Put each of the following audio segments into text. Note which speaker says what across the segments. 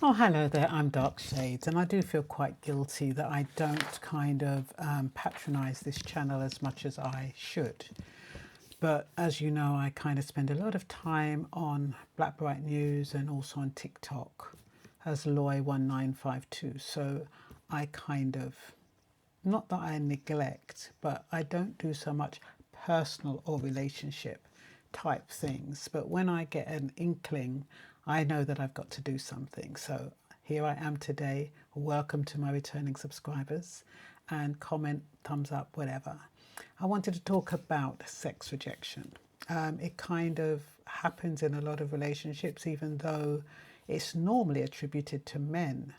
Speaker 1: Oh, hello there. I'm Dark Shades, and I do feel quite guilty that I don't kind of patronize this channel as much as I should. But as you know, I kind of spend a lot of time on Black Bright News and also on TikTok as Loy1952. So I kind of, not that I neglect, but I don't do so much personal or relationship type things. But when I get an inkling, I know that I've got to do something. So here I am today. Welcome to my returning subscribers, and comment, thumbs up, whatever. I wanted to talk about sex rejection. It kind of happens in a lot of relationships, even though it's normally attributed to men.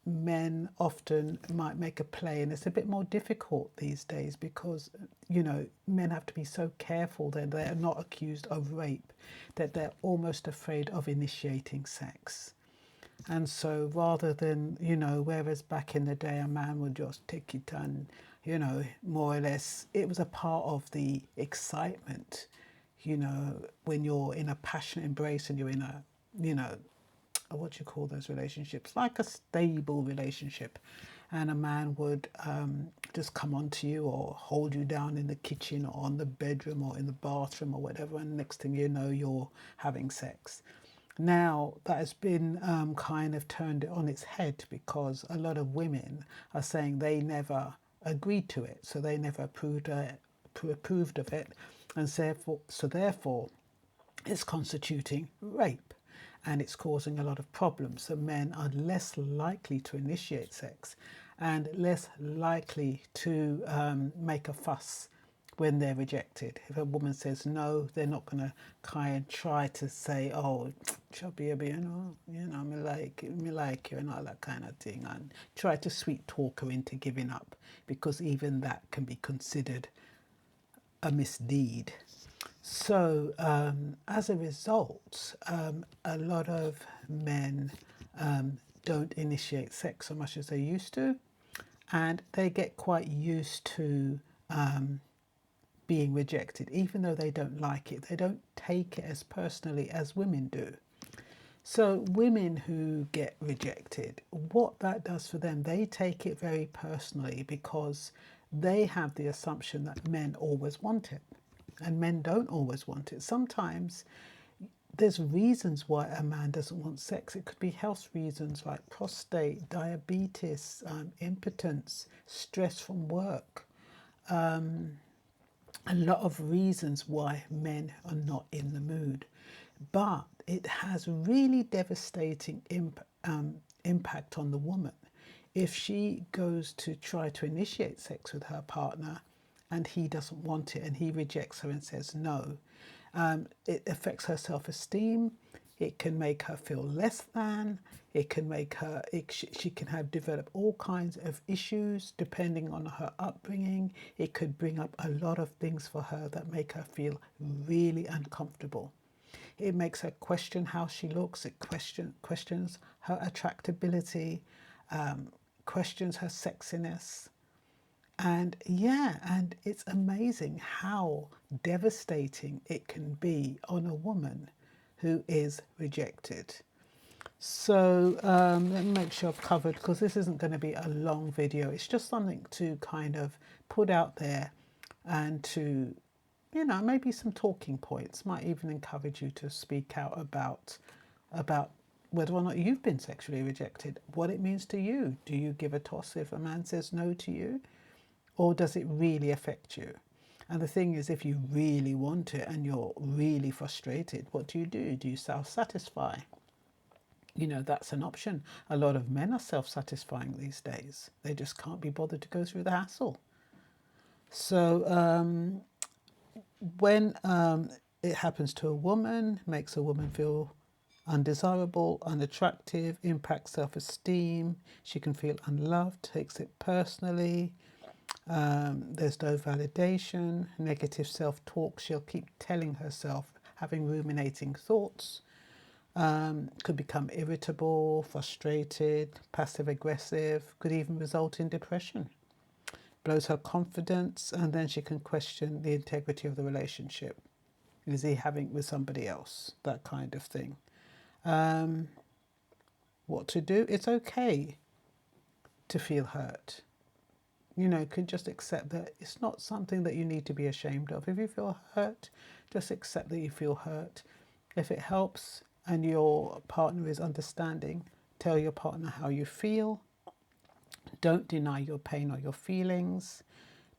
Speaker 1: Men often might make a play, and it's a bit more difficult these days because, you know, men have to be so careful that they're not accused of rape, that they're almost afraid of initiating sex. And so rather than, you know, whereas back in the day a man would just take it and, you know, more or less, it was a part of the excitement, you know, when you're in a passionate embrace and you're in a, you know, what do you call those relationships, like a stable relationship, and a man would just come onto you or hold you down in the kitchen or on the bedroom or in the bathroom or whatever, and next thing you know you're having sex. Now that has been kind of turned on its head because a lot of women are saying they never agreed to it, so they never approved of it, and therefore it's constituting rape, and it's causing a lot of problems. So men are less likely to initiate sex and less likely to make a fuss when they're rejected. If a woman says no, they're not going to try to say, oh, chubby, me like you, and all that kind of thing, and try to sweet talk her into giving up, because even that can be considered a misdeed. So as a result, a lot of men don't initiate sex so much as they used to, and they get quite used to being rejected. Even though they don't like it, they don't take it as personally as women do. So women who get rejected, what that does for them, they take it very personally because they have the assumption that men always want it, and men don't always want it. Sometimes there's reasons why a man doesn't want sex. It could be health reasons like prostate, diabetes, impotence, stress from work. A lot of reasons why men are not in the mood. But it has really devastating impact on the woman if she goes to try to initiate sex with her partner and he doesn't want it and he rejects her and says no. It affects her self-esteem. It can make her feel less than. It can make her, she can have develop all kinds of issues depending on her upbringing. It could bring up a lot of things for her that make her feel really uncomfortable. It makes her question how she looks. It questions her attractability, questions her sexiness. And yeah, and it's amazing how devastating it can be on a woman who is rejected. So let me make sure I've covered, because this isn't going to be a long video. It's just something to kind of put out there and to, you know, maybe some talking points. Might even encourage you to speak out about whether or not you've been sexually rejected, what it means to you. Do you give a toss if a man says no to you? Or does it really affect you? And the thing is, if you really want it and you're really frustrated, what do? Do you self-satisfy? You know, that's an option. A lot of men are self-satisfying these days. They just can't be bothered to go through the hassle. So when it happens to a woman, makes a woman feel undesirable, unattractive, impacts self-esteem. She can feel unloved, takes it personally. There's no validation, negative self-talk. She'll keep telling herself, having ruminating thoughts. Could become irritable, frustrated, passive-aggressive, could even result in depression. Blows her confidence, and then she can question the integrity of the relationship. Is he having it with somebody else? That kind of thing. what to do. It's okay to feel hurt. You know, can just accept that it's not something that you need to be ashamed of. If you feel hurt, just accept that you feel hurt. If it helps and your partner is understanding, tell your partner how you feel. Don't deny your pain or your feelings.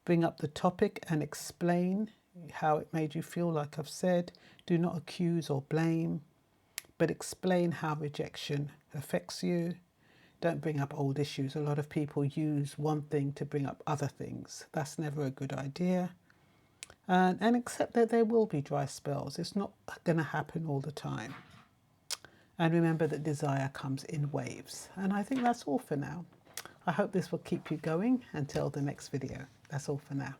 Speaker 1: Bring up the topic and explain how it made you feel, like I've said. Do not accuse or blame, but explain how rejection affects you. Don't bring up old issues. A lot of people use one thing to bring up other things. That's never a good idea. And accept that there will be dry spells. It's not going to happen all the time. And remember that desire comes in waves. And I think that's all for now. I hope this will keep you going until the next video. That's all for now.